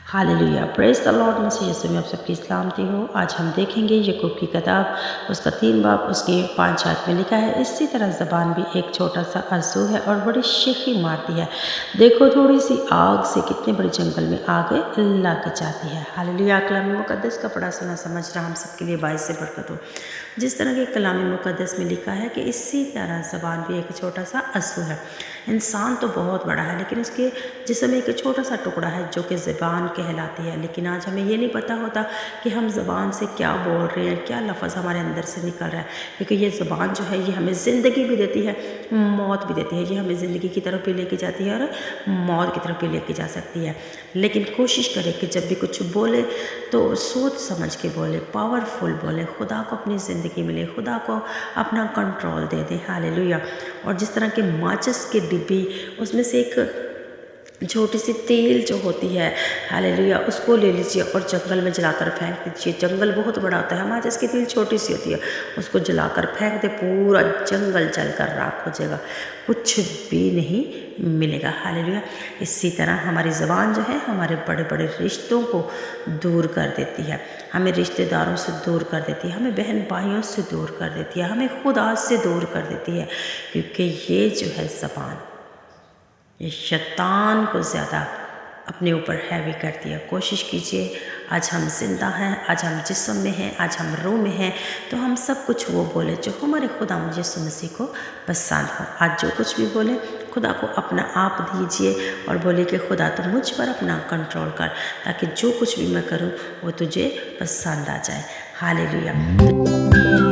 Hallelujah, praise the Lord. मसीह यीशु में आप सबकी सलामती हो। आज हम देखेंगे याकूब की किताब उसका 3 बाब उसके 5 आयत में लिखा है, इसी तरह ज़बान भी एक छोटा सा आंसू है और बड़ी शेखी मारती है। देखो थोड़ी सी आग से कितने बड़े जंगल में आग लग जाती है। हालेलुया। कलाम मुक़द्दस का पढ़ा सुना समझ रहा हम सबके लिए बाइस से बरकत हो। जिस तरह के कलाम मुक़द्दस में लिखा है कि इसी तरह ज़बान भी एक छोटा सा आंसू है। इंसान तो बहुत बड़ा है, लेकिन उसके जिस्म में एक छोटा सा टुकड़ा है जो कि ज़बान कहलाती है। लेकिन आज हमें ये नहीं पता होता कि हम ज़बान से क्या बोल रहे हैं, क्या लफ्ज़ हमारे अंदर से निकल रहा है, क्योंकि ये ज़बान जो है ये हमें ज़िंदगी भी देती है, मौत भी देती है। ये हमें ज़िंदगी की तरफ भी लेके जाती है और मौत की तरफ भी लेके जा सकती है। लेकिन कोशिश करें कि जब भी कुछ बोले तो सोच समझ के बोले, पावरफुल बोले, खुदा को अपनी ज़िंदगी मिले, खुदा को अपना कंट्रोल दे दें। हालेलुया। और जिस तरह के माचिस की डिब्बी, उसमें से एक छोटी सी तेल जो होती है, हालेलुया, उसको ले लीजिए और जंगल में जलाकर फेंक दीजिए। जंगल बहुत बड़ा होता है, माचिस की तेल छोटी सी होती है, उसको जलाकर फेंक दे, पूरा जंगल जलकर राख हो जाएगा, कुछ भी नहीं मिलेगा। हालेलुया। इसी तरह हमारी ज़बान जो है हमारे बड़े बड़े रिश्तों को दूर कर देती है, हमें रिश्तेदारों से दूर कर देती है, हमें बहन भाइयों से दूर कर देती है, हमें खुदा से दूर कर देती है, क्योंकि ये जो है ज़बान ये शैतान को ज़्यादा अपने ऊपर हैवी करती है। कोशिश कीजिए, आज हम जिंदा हैं, आज हम जिस्म में हैं, आज हम रूह में हैं, तो हम सब कुछ वो बोले जो हमारे खुदा यीशु मसीह को पसंद हो। आज जो कुछ भी बोले, खुदा को अपना आप दीजिए और बोलिए कि खुदा तो मुझ पर अपना कंट्रोल कर, ताकि जो कुछ भी मैं करूँ वो तुझे पसंद आ जाए। हालेलुया।